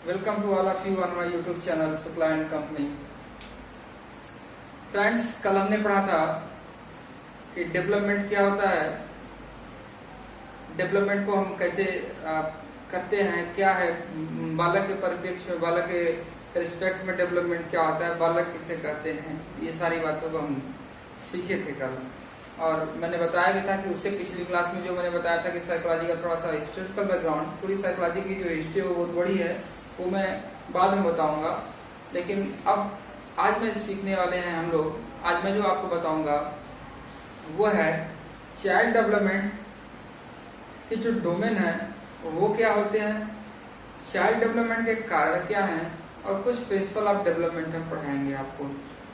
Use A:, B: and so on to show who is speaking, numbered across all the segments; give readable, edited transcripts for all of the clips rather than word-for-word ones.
A: Welcome to all of you on my YouTube channel Shukla and Company. Friends, कल हमने पढ़ा था कि डेवलपमेंट क्या होता है, डेवलपमेंट को हम कैसे करते हैं, क्या है बालक के परिप्रेक्ष्य में, बालक के रिस्पेक्ट में डेवलपमेंट क्या होता है, बालक किसे कहते हैं, ये सारी बातों को हम सीखे थे कल। और मैंने बताया भी था कि उससे पिछली क्लास में जो मैंने बताया था कि साइकोलॉजी का थोड़ा सा हिस्टोरिकल बैकग्राउंड, पूरी साइकोलॉजी की जो हिस्ट्री है वो बहुत बड़ी है, वो मैं बाद में बताऊंगा। लेकिन अब आज में सीखने वाले हैं हम लोग, आज मैं जो आपको बताऊंगा वो है चाइल्ड डेवलपमेंट के जो डोमेन है वो क्या होते हैं, चाइल्ड डेवलपमेंट के कारण क्या हैं, और कुछ प्रिंसिपल ऑफ डेवलपमेंट हम पढ़ाएंगे आपको।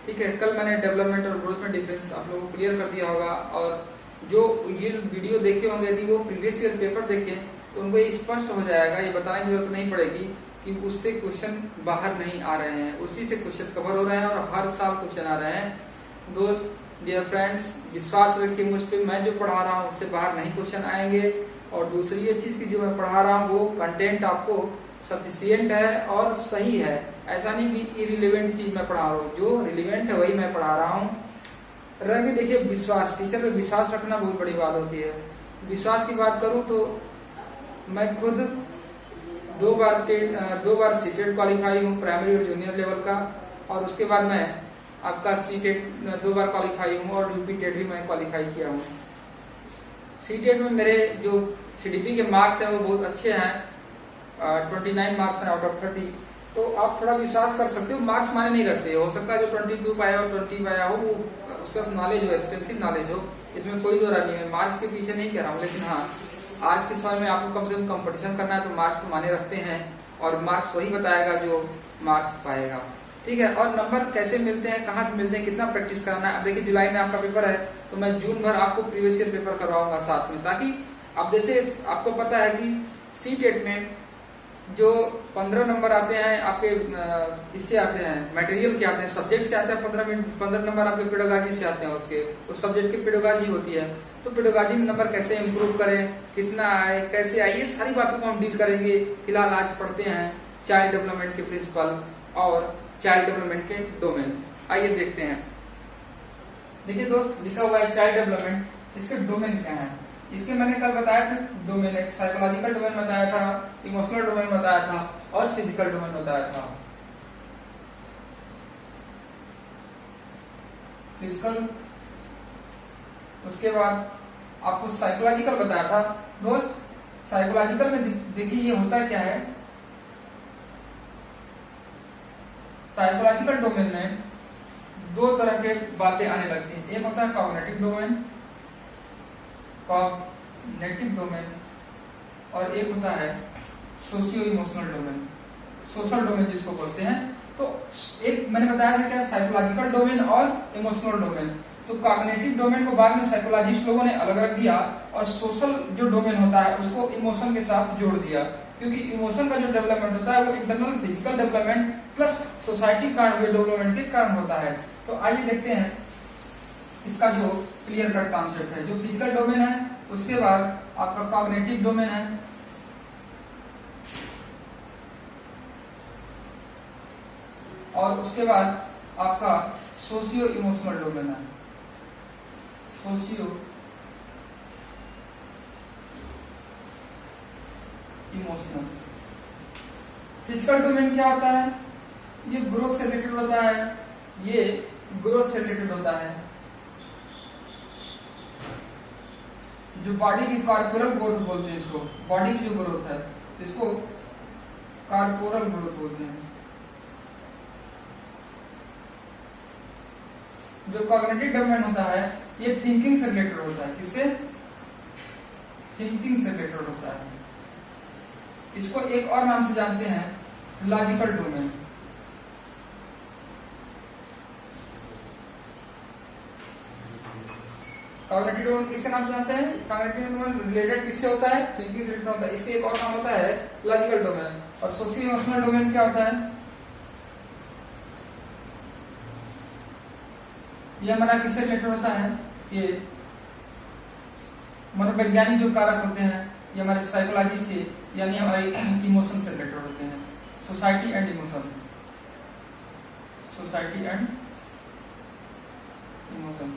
A: ठीक है, कल मैंने डेवलपमेंट और ग्रोथ में डिफरेंस आप लोगों को क्लियर कर दिया होगा, और जो ये वीडियो देखे होंगे यदि वो प्रीवियस ईयर पेपर देखें तो उनको ये स्पष्ट हो जाएगा, ये बताने की जरूरत नहीं पड़ेगी कि उससे क्वेश्चन बाहर नहीं आ रहे हैं, उसी से क्वेश्चन कवर हो रहे हैं और हर साल क्वेश्चन आ रहे हैं। दोस्त, डियर फ्रेंड्स, विश्वास रखिए मुझ पे, मैं जो पढ़ा रहा हूँ उससे बाहर नहीं क्वेश्चन आएंगे। और दूसरी ये चीज की जो मैं पढ़ा रहा हूँ वो कंटेंट आपको सफिशिएंट है और सही है, ऐसा नहीं कि इरिलेवेंट चीज मैं पढ़ा रहा हूँ, जो रिलेवेंट है वही मैं पढ़ा रहा हूँ। रंग देखिए, विश्वास, टीचर पे विश्वास रखना बहुत बड़ी बात होती है। विश्वास की बात करूँ तो मैं खुद दो बार सीटेट क्वालिफाई हूँ, प्राइमरी और जूनियर लेवल का, और उसके बाद मैं आपका सीटेट 2 बार क्वालिफाई हूँ और यूपी टेट भी मैं क्वालिफाई किया हूँ। सीटेट में मेरे जो सीडीपी के मार्क्स हैं वो बहुत अच्छे हैं, 29 मार्क्स हैं आउट ऑफ 30। तो आप थोड़ा विश्वास कर सकते हो, मार्क्स माने नहीं रखते, हो सकता है जो 22 पाया हो, 20 पाया हो, वो उसका नॉलेज हो, एक्सटेंसिव नॉलेज हो, इसमें कोई दो राय नहीं है, मार्क्स के पीछे नहीं कह रहा हूँ। लेकिन हाँ, आज के समय में आपको कम से कम कंपटीशन करना है तो मार्क्स तो माने रखते हैं, और मार्क्स वही बताएगा जो मार्क्स पाएगा। ठीक है, और नंबर कैसे मिलते हैं, कहाँ से मिलते हैं, कितना प्रैक्टिस कराना है। अब देखिए, जुलाई में आपका पेपर है तो मैं जून भर आपको प्रीवियस ईयर पेपर करवाऊंगा साथ में, ताकि अब जैसे आपको पता है कि सीटेट में जो 15 नंबर आते हैं आपके इससे आते हैं, मटेरियल के आते हैं, सब्जेक्ट से आते हैं 15 नंबर आपके पेडागॉजी से आते हैं, उसके उस सब्जेक्ट की पेडागॉजी होती है। तो पेडागॉजी में नंबर कैसे इंप्रूव करें, कितना आए, कैसे आए, ये सारी बातों को हम डील करेंगे। फिलहाल आज पढ़ते हैं चाइल्ड डेवलपमेंट के प्रिंसिपल और चाइल्ड डेवलपमेंट के डोमेन। आइए देखते हैं। देखिए दोस्त, लिखा हुआ है चाइल्ड डेवलपमेंट, इसके डोमेन क्या है। इसके मैंने कल बताया था डोमेन, एक साइकोलॉजिकल डोमेन बताया था, इमोशनल डोमेन बताया था और फिजिकल डोमेन बताया था। फिजिकल, उसके बाद आपको साइकोलॉजिकल बताया था। दोस्त, साइकोलॉजिकल में देखिए ये होता क्या है, साइकोलॉजिकल डोमेन में दो तरह के बातें आने लगती हैं। एक होता है कॉग्निटिव डोमेन, और एक होता है socio emotional domain, social domain जिसको बोलते हैं। तो एक मैंने बताया था क्या, साइकोलॉजिकल डोमेन और इमोशनल डोमेन। तो कॉग्निटिव डोमेन को बाद में साइकोलॉजिस्ट लोगों ने अलग रख दिया, और सोशल जो डोमेन होता है उसको इमोशन के साथ जोड़ दिया, क्योंकि इमोशन का जो डेवलपमेंट होता है वो internal physical development plus society कारण हुए डेवलपमेंट के कारण होता है। तो आइए देखते हैं इसका जो क्लियर कट कॉन्सेप्ट है। जो फिजिकल डोमेन है, उसके बाद आपका कॉग्निटिव डोमेन है, और उसके बाद आपका सोशियो इमोशनल डोमेन है। Socio emotional. फिजिकल डोमेन क्या होता है, ये ग्रोथ से रिलेटेड होता है, ये ग्रोथ से रिलेटेड होता है। जो बॉडी की कॉर्पोरल ग्रोथ बोलते हैं इसको, बॉडी की जो ग्रोथ है इसको कॉर्पोरल ग्रोथ बोलते हैं। जो कॉग्निटिव डेवलपमेंट होता है ये थिंकिंग से रिलेटेड होता है। किससे? थिंकिंग से रिलेटेड होता है। इसको एक और नाम से जानते हैं, लॉजिकल डोमेन। कॉग्निटिव डोमेन किसके नाम से जानते हैं? कॉग्निटिव डोमेन रिलेटेड किससे होता है? थिंकिंग से रिलेटेड होता है। इसके एक और नाम होता है लॉजिकल डोमेन। और सोशियो इमोशनल डोमेन क्या होता है? ये हमारा किससे रिलेटेड होता है? ये मनोवैज्ञानिक जो कारक होते हैं ये हमारे साइकोलॉजी से यानी हमारे इमोशन से रिलेटेड होते हैं। Society and emotion, society and emotion.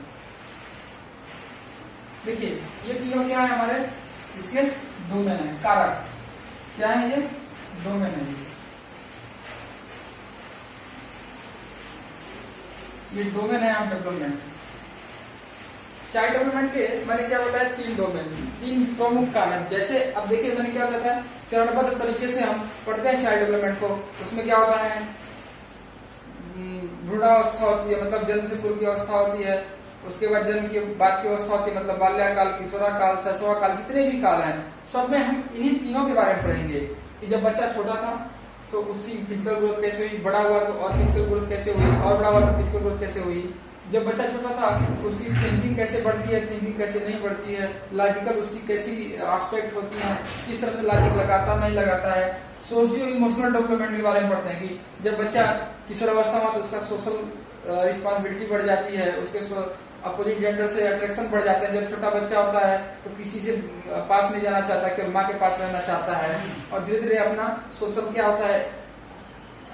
A: देखिए ये तीनों क्या है हमारे, इसके डोमेन है, कारक क्या है, ये डोमेन है, ये डोमेन है आप डेवलपमेंट। चाइल्ड डेवलपमेंट के मैंने क्या बताया, तीन डोमेन, तीन प्रमुख कारक। जैसे अब देखिए मैंने क्या बताया, चरणबद्ध तरीके से हम पढ़ते हैं चाइल्ड डेवलपमेंट को। उसमें क्या होता है, भ्रूणावस्था होती है, मतलब जन्म से पूर्व की अवस्था होती है। उसके बाद जन्म के बाद की अवस्था होती है, मतलब बाल्याकाल, किशोराकाल, शैशवाकाल, जितने भी काल हैं सब में हम इन्हीं तीनों के बारे में पढ़ेंगे। कि जब बच्चा छोटा था तो उसकी फिजिकल ग्रोथ कैसे हुई, बड़ा हुआ तो और फिजिकल ग्रोथ कैसे हुई, और बड़ा हुआ तो फिजिकल ग्रोथ कैसे हुई। जब बच्चा छोटा था उसकी थिंकिंग कैसे बढ़ती है, थिंकिंग कैसे नहीं बढ़ती है, लॉजिकल उसकी कैसी एस्पेक्ट होती है, किस तरह से लॉजिक लगाता नहीं लगाता है। सोशियो इमोशनल डेवलपमेंट के बारे में पढ़ते हैं कि जब बच्चा किशोरावस्था में तो उसका सोशल रिस्पॉन्सिबिलिटी बढ़ जाती है, उसके अपोजिट जेंडर से अट्रैक्शन बढ़ जाते हैं। जब छोटा बच्चा होता है तो किसी से पास नहीं जाना चाहता, केवल माँ के पास रहना चाहता है, और धीरे धीरे अपना सोशल क्या होता है,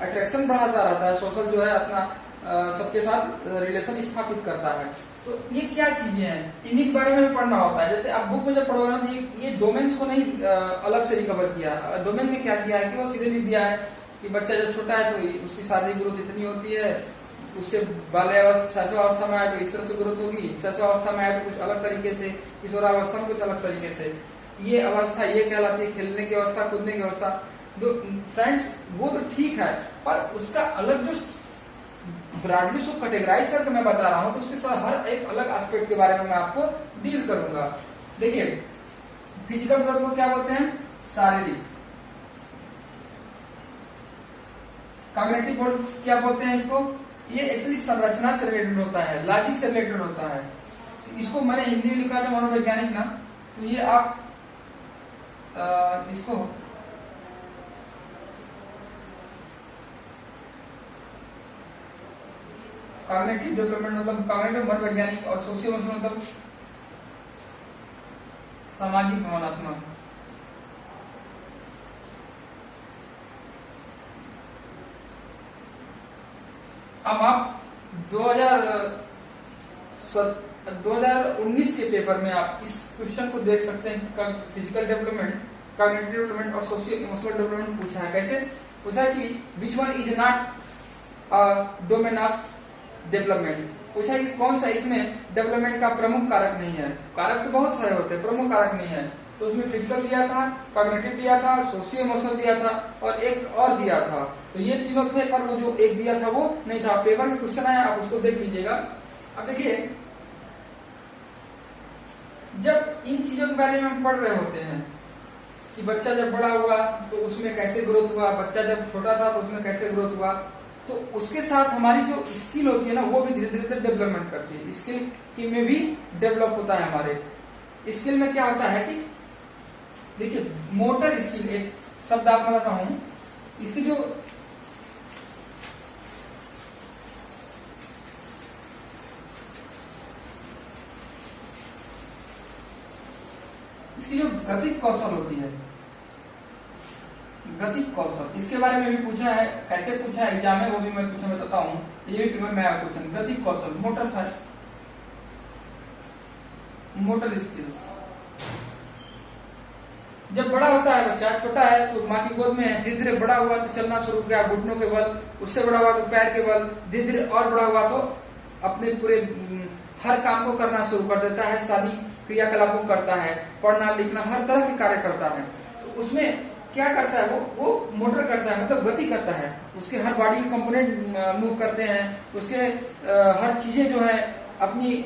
A: अट्रैक्शन बढ़ाता रहता है। सोशल जो है अपना सबके साथ रिलेशन स्थापित करता है। तो ये क्या चीजें हैं, इन्हीं के बारे में पढ़ना होता है। जैसे आप बुक में जब पढ़ोगे ना तो ये डोमेन्स को नहीं अलग से रिकवर किया। डोमेन में क्या किया है कि वो सीधे लिख दिया है कि बच्चा जब छोटा है तो उसकी शारीरिक ग्रोथ इतनी होती है, उससे बाल्यावस्था शैशवावस्था में आए तो इस तरह से ग्रोथ होगी, शैशवावस्था में आए तो कुछ अलग तरीके से, किशोरावस्था में कुछ अलग तरीके से। ये अवस्था ये कहलाती है खेलने की अवस्था, कूदने की अवस्था। तो फ्रेंड्स वो तो ठीक है, पर उसका अलग जो ब्रॉडली उसको कैटेगराइज करके मैं बता रहा हूं तो उसके साथ हर एक अलग एस्पेक्ट के बारे में मैं आपको डील करूंगा। देखिए फिजिकल ग्रोथ को क्या बोलते हैं, शारीरिक। कॉग्निटिव ग्रोथ क्या बोलते हैं इसको, ये एक्चुअली संरचना से रिलेटेड होता है, लॉजिक से रिलेटेड होता है। तो इसको मैंने हिंदी में लिखा था मनोवैज्ञानिक ना, तो ये आप इसको कॉग्निटिव डेवलपमेंट मतलब कॉग्निटिव मनोवैज्ञानिक, और सोशियो इमोशनल मतलब सामाजिक भावनात्मक। अब आप 2019 के पेपर में आप इस क्वेश्चन को देख सकते हैं कि फिजिकल डेवलपमेंट, कॉग्निटिव डेवलपमेंट और सोशियो इमोशनल डेवलपमेंट पूछा है। कैसे पूछा है कि which one is not domain of development. पूछा है कि कौन सा इसमें डेवलपमेंट का प्रमुख कारक नहीं है। कारक तो बहुत सारे होते हैं, प्रमुख कारक नहीं है। तो उसमें फिजिकल दिया था, कॉग्निटिव दिया था, सोशियो इमोशनल दिया था और एक और दिया था। तो ये तीनों थे, पर वो जो एक दिया था वो नहीं था। पेपर में क्वेश्चन आया, आप उसको देख लीजिएगा। अब देखिए जब इन चीजों के बारे में हम पढ़ रहे होते हैं कि बच्चा जब बड़ा हुआ तो उसमें कैसे ग्रोथ हुआ, बच्चा जब छोटा था तो उसमें कैसे ग्रोथ हुआ, तो उसके साथ हमारी जो स्किल होती है ना वो भी धीरे धीरे डेवलपमेंट करती है। स्किल में भी डेवलप होता है। हमारे स्किल में क्या होता है कि देखिए मोटर स्किल, एक शब्द आपको बताता हूं, इसकी जो गतिक कौशल होती है, गतिक कौशल, इसके बारे में भी पूछा है। कैसे पूछा है एग्जाम में वो भी मैं पूछा बताता हूं। ये भी पेपर में आया क्वेश्चन, गतिक कौशल, मोटर स्किल्स। जब बड़ा होता है बच्चा, छोटा है तो माँ की गोद में है, धीरे धीरे बड़ा हुआ तो चलना शुरू किया घुटनों के बल, उससे बड़ा हुआ तो पैर के बल, धीरे धीरे और बड़ा हुआ तो अपने पूरे हर काम को करना शुरू कर देता है, सारी क्रियाकलापों करता है, पढ़ना लिखना हर तरह के कार्य करता है। तो उसमें क्या करता है वो मोटर करता है, मतलब गति करता है। उसके हर बॉडी के कंपोनेंट मूव करते हैं, उसके हर चीजें जो है अपनी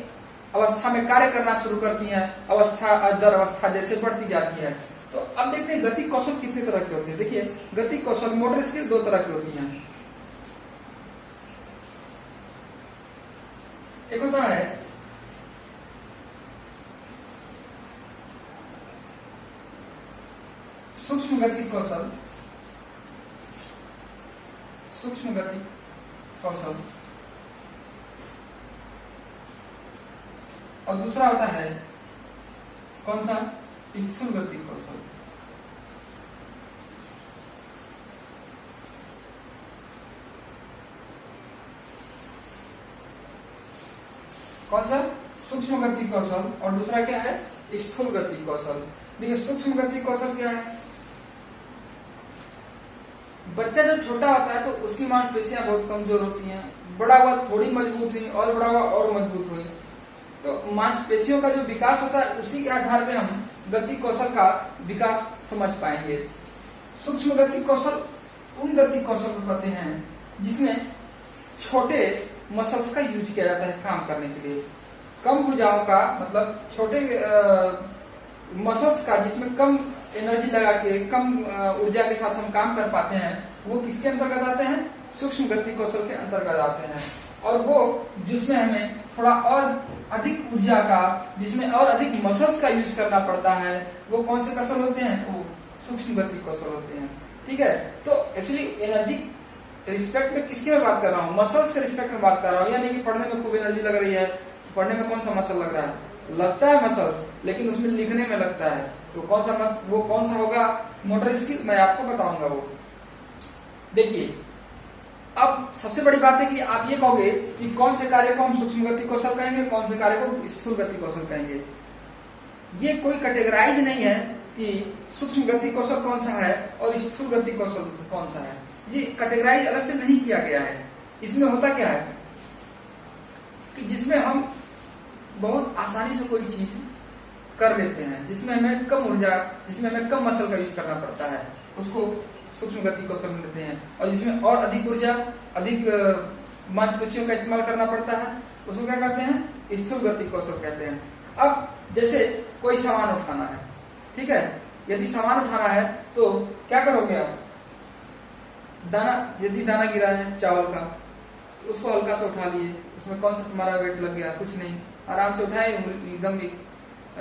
A: अवस्था में कार्य करना शुरू करती हैं, अवस्था दर अवस्था जैसे बढ़ती जाती है। तो अब देखते हैं गतिक कौशल कितने तरह के होते हैं। देखिए गतिक कौशल, मोटर स्किल दो तरह की होती हैं। एक होता है सूक्ष्म गतिक कौशल, सूक्ष्म गतिक कौशल, और दूसरा होता है कौन सा, स्थूल गतिक कौशल। कौन सा? सूक्ष्म गति कौशल। और दूसरा क्या है? स्थूल गति कौशल। देखिए सूक्ष्म गति कौशल क्या है? बच्चा जब छोटा होता है तो उसकी मांसपेशियां बहुत कमजोर होती हैं, बड़ा हुआ थोड़ी मजबूत हुई और बड़ा हुआ और मजबूत हुई, तो मांसपेशियों का जो विकास होता है उसी के आधार पे हम गति कौशल का विकास समझ पाएंगे। सूक्ष्म गति कौशल उन गति कौशल को कहते हैं जिसमें छोटे मसल्स का यूज किया जाता है काम करने के लिए। कम भुजाओं का मतलब छोटे मसल्स का जिसमें कम एनर्जी लगा के कम ऊर्जा के साथ हम काम कर पाते हैं, वो किसके अंतर्गत आते हैं? सूक्ष्म गति कौशल के अंतर्गत आते हैं। और वो जिसमें हमें थोड़ा और अधिक ऊर्जा का, जिसमें और अधिक मसल्स का यूज करना पड़ता है, वो कौन से कौशल होते हैं? वो सूक्ष्म गति कौशल होते हैं। ठीक है, तो एक्चुअली एनर्जी रिस्पेक्ट में किसकी मैं बात कर रहा हूँ? मसल्स के रिस्पेक्ट में बात कर रहा हूँ। यानी कि पढ़ने में खूब एनर्जी लग रही है, पढ़ने में कौन सा मसल लग रहा है? लगता है मसल्स, लेकिन उसमें लिखने में लगता है, तो वो कौन सा होगा? मोटर स्किल, मैं आपको बताऊंगा वो। देखिए अब सबसे बड़ी बात है कि आप ये कहोगे कि कौन से कार्य को हम सूक्ष्म गति कौशल कहेंगे, कौन से कार्य को स्थूल गति कौशल कहेंगे। ये कोई कैटेगराइज नहीं है कि सूक्ष्म गति कौशल कौन सा है और स्थूल गति कौशल कौन सा है। ये कैटेगराइज अलग से नहीं किया गया है। इसमें होता क्या है कि जिसमें हम बहुत आसानी से कोई चीज कर लेते हैं, जिसमें हमें कम ऊर्जा, जिसमें हमें कम मसल का यूज करना पड़ता है, उसको सूक्ष्म गति कौशल लेते हैं। और जिसमें और अधिक ऊर्जा, अधिक मांसपेशियों का इस्तेमाल करना पड़ता है, उसको क्या कहते हैं? स्थूल गति कौशल कहते हैं। अब जैसे कोई सामान उठाना है, ठीक है, यदि सामान उठाना है तो क्या करोगे आप? यदि दाना गिरा है चावल का, तो उसको हल्का से उठा लिए, उसमें कौन सा तुम्हारा वेट लग गया? कुछ नहीं, आराम से उठाए, एकदम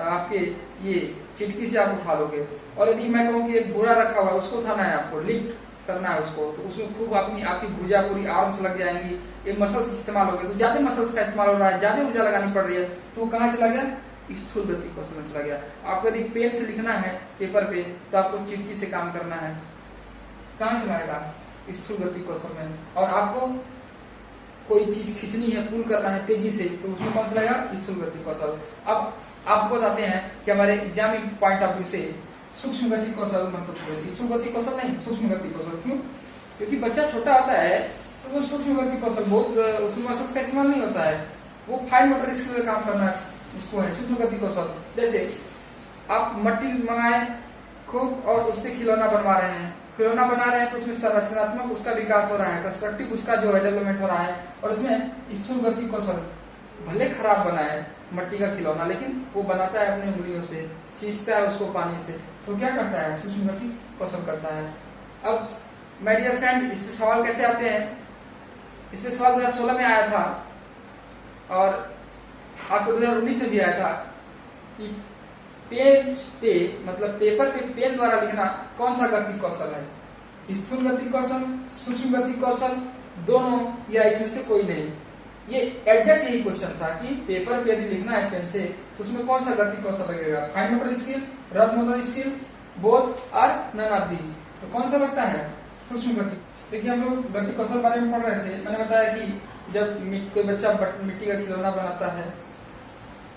A: आपके ये चिटकी से आप उठा लोगे। और यदि मैं कहूँ कि एक बोरा रखा हुआ है, उसको उठाना है, आपको लिफ्ट करना है उसको, तो उसमें खूब आपकी भुजा पूरी आराम से लग जाएंगी, ये मसल्स इस्तेमाल हो गए, तो ज्यादा मसल्स का इस्तेमाल हो रहा है, ज्यादा ऊर्जा लगानी पड़ रही है, तो वो कहाँ चला गया? स्थूल गति कौशल में चला गया। आपको यदि पेन से लिखना है पेपर पे, तो आपको चिटकी से काम करना है, कहाँ चलाएगा? स्थूल गति कौशल में। और आपको कोई चीज खींचनी है, पुल करना है तेजी से, तो उसमें कौन सा लगेगा? स्थूल गति कौशल। अब आपको बताते हैं कि हमारे एग्जामिंग पॉइंट ऑफ व्यू से सूक्ष्म गति कौशल महत्वपूर्ण है, स्थूल गति कौशल नहीं, सूक्ष्म गति कौशल। क्यों? क्योंकि बच्चा छोटा होता है तो वो सूक्ष्म गति कौशल बहुत, उसमें मसल्स का इस्तेमाल नहीं होता है, वो फाइन मोटर स्किल का काम करना उसको है सूक्ष्म गति कौशल। जैसे आप मट्टी मंगाए खूब और उससे खिलौना बनवा रहे हैं, खिलौना बना रहे हैं, तो उसमें संरचनात्मक उसका विकास हो रहा है, कंस्ट्रक्टिव उसका जो है डेवलपमेंट हो रहा है, और उसमें स्थूल गति कौशल, भले खराब बना है मट्टी का खिलौना, लेकिन वो बनाता है अपनी उंगलियों से, सींचता है उसको पानी से, तो क्या करता है? सूक्ष्म गति कौशल करता है। अब माय डियर फ्रेंड, इस पे सवाल कैसे आते हैं? इस पे सवाल 2016 में आया था और आपको 2019 में भी आया था कि पेज पे मतलब पेपर पे पेन द्वारा लिखना कौन सा गति कौशल है? स्थूल गति कौशल, सूक्ष्म गति कौशल, दोनों, या इसमें से कोई नहीं? ये एग्जैक्ट यही क्वेश्चन था कि पेपर पे यदि लिखना है पेन से, तो उसमें कौन सा गति कौशल लगेगा? Fine motor skill, rough motor skill, both और नन ऑफ दीज, तो कौन सा लगता है? सूक्ष्म गति। देखिए हम लोग गति कौशल बारे में पढ़ रहे थे, मैंने बताया कि जब कोई बच्चा मिट्टी का खिलौना बनाता है,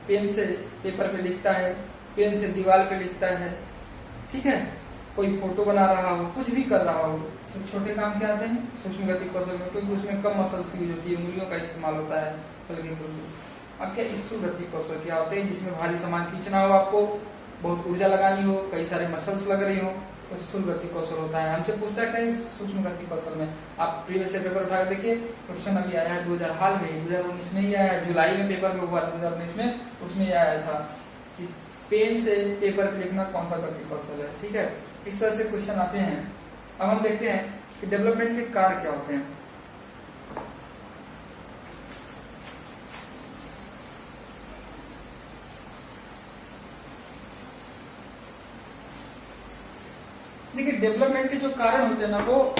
A: पेन से पेपर पे लिखता है, पेन से दीवार पे लिखता है, ठीक है, कोई फोटो बना रहा हो, कुछ भी कर रहा हो, तो छोटे काम क्या आते हैं? सूक्ष्म गति कौशल में, क्योंकि उसमें कम मसल्स यूज होती है, उंगलियों का इस्तेमाल होता है, हल्के फुल्के। अब क्या स्थूल गति कौशल क्या होते हैं? जिसमें भारी सामान खींचना हो, आपको बहुत ऊर्जा लगानी हो, कई सारे मसल्स लग रही हो, तो स्थूल गति कौशल होता है। हमसे पूछता है कहीं सूक्ष्म गति कौशल में, आप प्रीवियस ईयर पेपर उठा कर देखिए, क्वेश्चन अभी आया है 2000 हाल में, 2019 में ही आया है, जुलाई में पेपर में हुआ था 2019 में, उसमें आया था कि पेन से पेपर पे लिखना कौन सा गति कौशल है। ठीक है, इस तरह से क्वेश्चन आते हैं। अब हम देखते हैं कि डेवलपमेंट के कार्य क्या होते हैं। देखिए डेवलपमेंट के जो कारण होते हैं ना, वो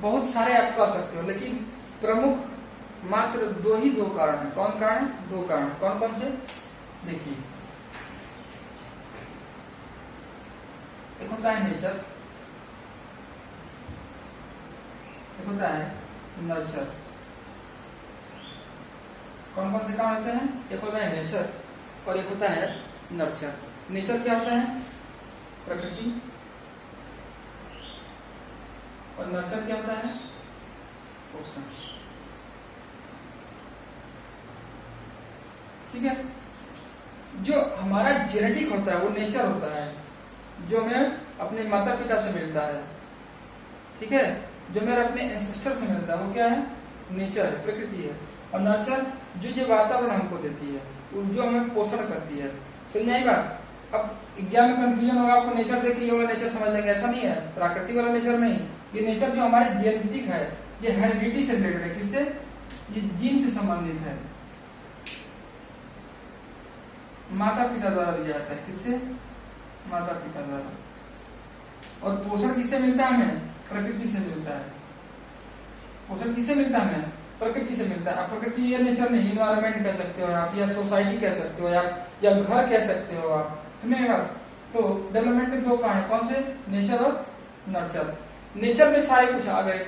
A: बहुत सारे आप कह सकते हो, लेकिन प्रमुख मात्र दो कारण है। कौन कारण? दो कारण। कौन कौन से? देखिए, एक होता है नेचर, एक होता है नर्चर। कौन कौन से कारण होते हैं? एक होता है नेचर और एक होता है नर्चर। नेचर क्या होता है? प्रकृति। और नर्चर क्या होता है? पोषण। ठीक है। जो हमारा जेनेटिक होता है वो नेचर होता है, जो हमें अपने माता पिता से मिलता है। ठीक है। जो मेरा अपने एंसेस्टर से मिलता है वो क्या है? नेचर है, प्रकृति है। और नर्चर जो ये वातावरण हमको देती है, जो हमें पोषण करती है। समझ में आई बात? अब एग्जाम में कंफ्यूजन होगा, आपको नेचर देख के ये वाला नेचर समझ लेंगे, ऐसा नहीं है। प्राकृतिक वाला नेचर नहीं, ये नेचर जो हमारे जेनेटिक है, ये हेरिडिटी से रिलेटेड है। किससे? ये जीन से संबंधित है, माता पिता द्वारा दिया जाता है। किससे? माता पिता द्वारा। और पोषण किससे मिलता है हमें? प्रकृति से मिलता है। पोषण किससे मिलता है हमें? प्रकृति से मिलता है। प्रकृति ये नेचर नहीं, इन्वायरमेंट कह सकते हो आप, या सोसाइटी कह सकते हो, या घर कह सकते हो आप। सुनिए बात, तो डेवलपमेंट के दो कारण, कौन से? नेचर और नर्चर। नेचर में सारे कुछ आ गए,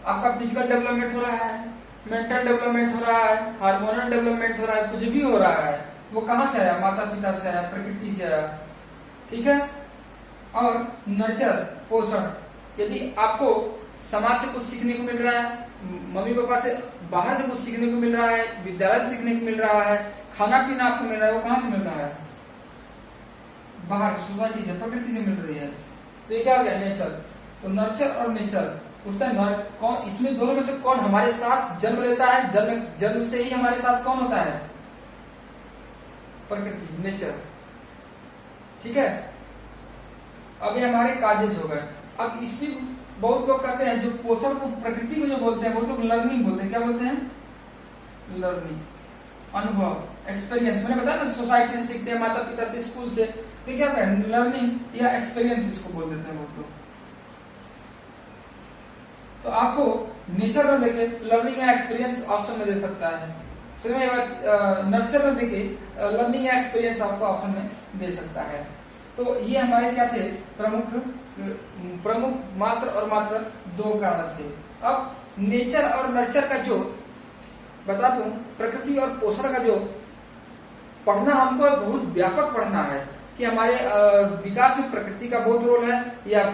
A: आपका फिजिकल डेवलपमेंट हो रहा है, मेंटल डेवलपमेंट हो रहा है, हार्मोनल डेवलपमेंट हो रहा है, कुछ भी हो रहा है, वो कहां से आया? माता पिता से आया, प्रकृति से आया। ठीक है। और नर्चर, पोषण, यदि आपको समाज से कुछ सीखने को मिल रहा है, मम्मी पापा से बाहर से कुछ सीखने को मिल रहा है, विद्यालय से सीखने को मिल रहा है, खाना पीना आपको मिल रहा है, वो कहां से मिल रहा है? बाहर, सोसाइटी से, प्रकृति से मिल रही है। तो ये क्या हो गया? नेचर। तो नर्चर और नेचर पूछता है कौन, इसमें दोनों में से कौन हमारे साथ जन्म लेता है? जन्म से ही हमारे साथ कौन होता है? प्रकृति, नेचर। ठीक है। अब ये हमारे काजेज हो गए। अब इसमें बहुत लोग कहते हैं, जो पोषण को, प्रकृति को जो बोलते हैं, बहुत लोग लर्निंग बोलते हैं। क्या बोलते हैं? लर्निंग, अनुभव, एक्सपीरियंस। मैंने बताया ना, सोसाइटी से सीखते हैं, माता पिता से, स्कूल से। तो क्या है? लर्निंग या एक्सपीरियंस इसको बोल देते हैं बहुत लोग। तो आपको नेचर में देखे लर्निंग या एक्सपीरियंस ऑप्शन में दे सकता है। नर्चर में देखे लर्निंग या एक्सपीरियंस आपको ऑप्शन में दे सकता है। तो ये हमारे क्या थे? प्रमुख मात्र और मात्र दो कारण थे। अब नेचर और नर्चर का जो बता दूं, प्रकृति और पोषण का जो पढ़ना हमको बहुत व्यापक पढ़ना है कि हमारे विकास में प्रकृति का बहुत रोल है या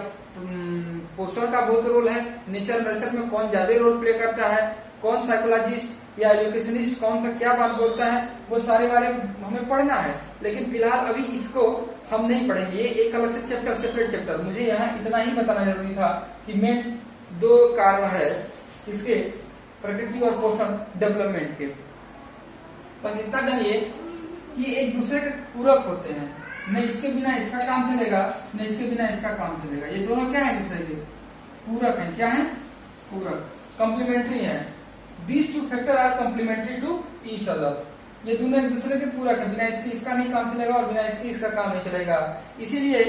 A: पोषण का बहुत रोल है, नेचर नर्चर में कौन ज्यादा रोल प्ले करता है, कौन साइकोलॉजिस्ट या एजुकेशनिस्ट कौन सा क्या बात बोलता है, वो सारे बारे में हमें पढ़ना है। लेकिन फिलहाल अभी इसको हम नहीं पढ़ेंगे, ये एक अलग से चैप्टर, सेपरेट चैप्टर। मुझे यहाँ इतना ही बताना जरूरी था कि मेन दो कारण है इसके, प्रकृति और पोषण डेवलपमेंट के। बस इतना जानिए कि एक दूसरे के पूरक होते हैं, न इसके बिना इसका काम चलेगा, न इसके बिना इसका काम चलेगा। ये दोनों क्या है? दूसरे के पूरक हैं। क्या है? पूरक, कॉम्प्लीमेंट्री है। These two factors are complementary to each other. ये दोनों एक दूसरे के पूरक है, बिना इसके इसका नहीं काम चलेगा और बिना इसके इसका काम नहीं चलेगा। इसीलिए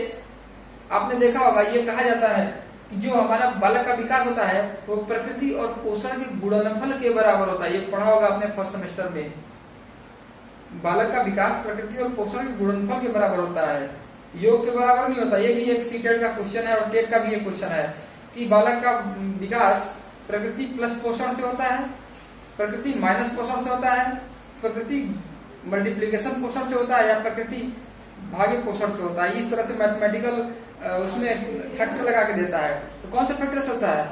A: आपने देखा होगा, ये कहा जाता है कि जो हमारा बालक का विकास होता है वो प्रकृति और पोषण के गुणनफल के बराबर होता है। ये पढ़ा होगा आपने फर्स्ट सेमेस्टर में। बालक का विकास प्रकृति और पोषण के गुणनफल के बराबर होता है, योग के बराबर नहीं होता। ये भी एक सीटेट का क्वेश्चन है और टेट का भी एक क्वेश्चन है कि बालक का विकास प्रकृति प्लस पोषण से होता है, प्रकृति माइनस पोषण से होता है, प्रकृति मल्टीप्लिकेशन पोषण से होता है, या प्रकृति भाग्य पोषण से होता है। इस तरह से मैथमेटिकल उसमें फैक्टर लगा के देता है। तो कौन सा फैक्टर से होता है?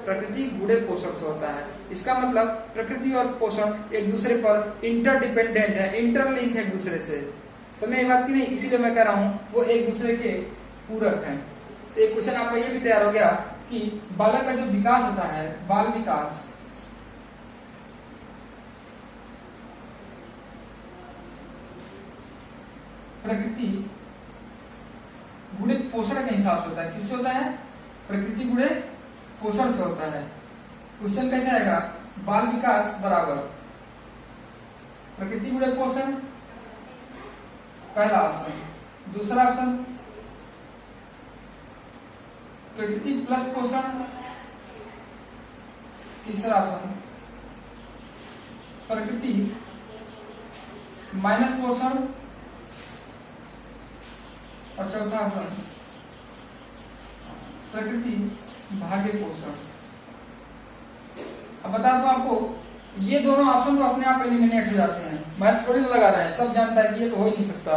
A: प्रकृति गुणे पोषण से होता है। इसका मतलब प्रकृति और पोषण एक दूसरे पर इंटरडिपेंडेंट है, इंटरलिंक है एक दूसरे से। समझ बात की नहीं? इसीलिए मैं कह रहा हूँ वो एक दूसरे के पूरक हैं। तो एक क्वेश्चन आपका ये भी तैयार हो गया कि बालक का जो विकास होता है, बाल विकास, प्रकृति गुणे पोषण के हिसाब से होता है। किससे होता है? प्रकृति गुणे पोषण से होता है। क्वेश्चन कैसे आएगा? बाल विकास बराबर प्रकृति गुणे पोषण, पहला ऑप्शन। दूसरा ऑप्शन प्रकृति प्लस पोषण, तीसरा ऑप्शन प्रकृति माइनस पोषण, और चौथा ऑप्शन प्रकृति भाग्य पोषण। अब बता दूं आपको, ये दोनों ऑप्शन तो अपने आप एलिमिनेट हो जाते हैं, मैथ थोड़ी ना लगा रहे हैं, सब जानता है कि ये तो हो ही नहीं सकता।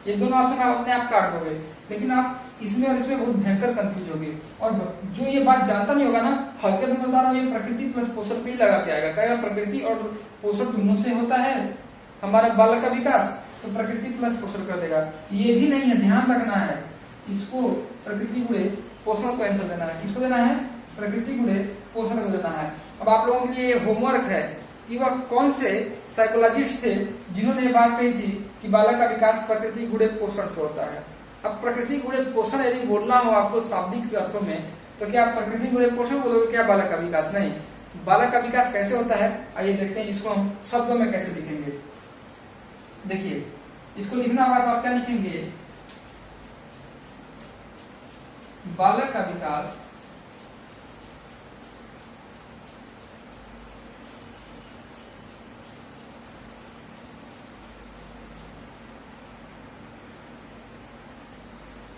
A: ये दोनों ऑप्शन आप अपने आप काट दोगे, लेकिन आप इसमें और इसमें बहुत भयंकर कंफ्यूज होगे। और जो ये बात जानता नहीं होगा ना, हकीकत में बता रहा हूँ, ये प्रकृति प्लस पोषण पे ही लगा के आएगा, कहेगा प्रकृति और पोषण दोनों से होता है हमारा बालक का विकास, तो प्रकृति प्लस पोषण कर देगा। ये भी नहीं है, ध्यान रखना है, इसको प्रकृति गुणे पोषण को आंसर देना है। किसको देना है? प्रकृति गुणे पोषण को देना है। अब आप लोगों के लिए होमवर्क है कि वह कौन से साइकोलॉजिस्ट थे जिन्होंने ये बात कही थी कि बालक का विकास प्रकृति गुणे पोषण से होता है। अब प्रकृति गुणे पोषण यदि बोलना हो आपको शाब्दिक अर्थों में, तो क्या प्रकृति गुणे पोषण बोलोगे, क्या बालक का विकास? नहीं। बालक का विकास कैसे होता है, आइए देखते हैं इसको हम शब्दों में कैसे लिखेंगे। देखिए, इसको लिखना होगा तो आप क्या लिखेंगे? बालक का विकास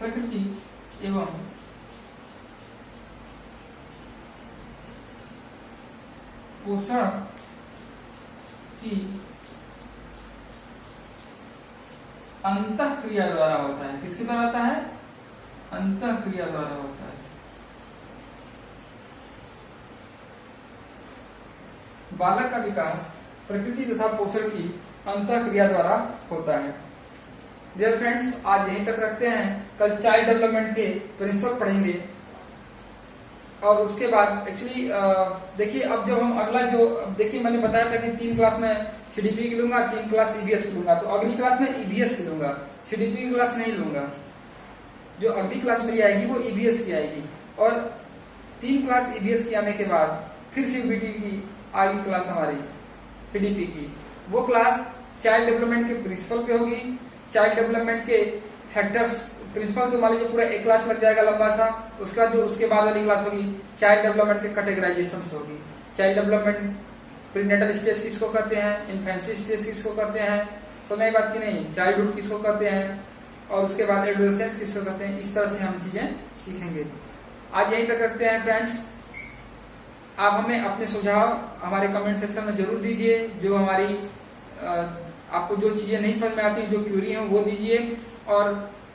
A: प्रकृति एवं पोषण की अंतःक्रिया द्वारा होता है। किसके द्वारा होता है? अंतःक्रिया द्वारा होता है। बालक का विकास प्रकृति तथा पोषण की अंतःक्रिया द्वारा होता है। डियर फ्रेंड्स, आज यहीं तक रखते हैं। कल चाइल्ड डेवलपमेंट के प्रिंसिपल पढ़ेंगे और उसके बाद एक्चुअली देखिए, अब जब हम अगला जो देखिए, मैंने बताया था कि 3 क्लास में सीडीपी की लूंगा, 3 क्लास ईवीएस की लूंगा, तो अगली क्लास में ईवीएस की लूंगा, सीडीपी की क्लास नहीं लूंगा। जो अगली क्लास मेरी आएगी वो ईवीएस की आएगी, और 3 क्लास ईवीएस की आने के बाद फिर सीबीटी की आगे क्लास हमारी सीडीपी की, वो क्लास चाइल्ड डेवलपमेंट के प्रिंसिपल पे होगी। चाइल्ड डेवलपमेंट के फैक्टर्स प्रिंसिपल तो मान लीजिए पूरा एक क्लास लग जाएगा लंबा सा, उसका जो उसके बाद वाली क्लास होगी चाइल्ड डेवलपमेंट के कैटेगराइजेशन होगी। चाइल्ड डेवलपमेंट प्रीनेटल स्टेज किसको कहते हैं, इन्फेंसी स्टेज किसको कहते हैं, समय बात की नहीं, चाइल्डहुड किसको कहते हैं, और उसके बाद एडोलेसेंस किसको कहते हैं। इस तरह से हम चीजें सीखेंगे। आज यहीं तक रखते हैं फ्रेंड्स। आप हमें अपने सुझाव हमारे कमेंट सेक्शन में जरूर दीजिए। जो हमारी आपको जो चीजें नहीं समझ में आती, जो क्यूरी है वो दीजिए। और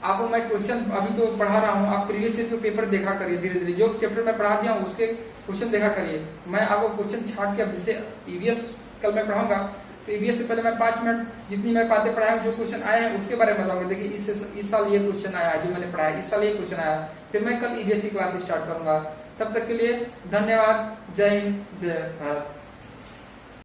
A: आपको मैं क्वेश्चन अभी तो पढ़ा रहा हूँ, आप प्रीवियस ईयर के पेपर देखा करिए धीरे धीरे। जो चैप्टर मैं पढ़ा दिया हूँ उसके क्वेश्चन देखा करिए। मैं आपको क्वेश्चन छाट के, अब जैसे ईवीएस कल मैं पढ़ाऊंगा तो ईवीएस से पहले मैं 5 मिनट जितनी मैं बातें पढ़ाया, जो क्वेश्चन आए हैं उसके बारे में बताऊंगा। देखिए इस साल ये क्वेश्चन आया जो मैंने पढ़ाया, इस साल ये क्वेश्चन आया, फिर मैं कल ईवीएस की क्लास स्टार्ट करूंगा। तब तक के लिए धन्यवाद। जय हिंद, जय भारत।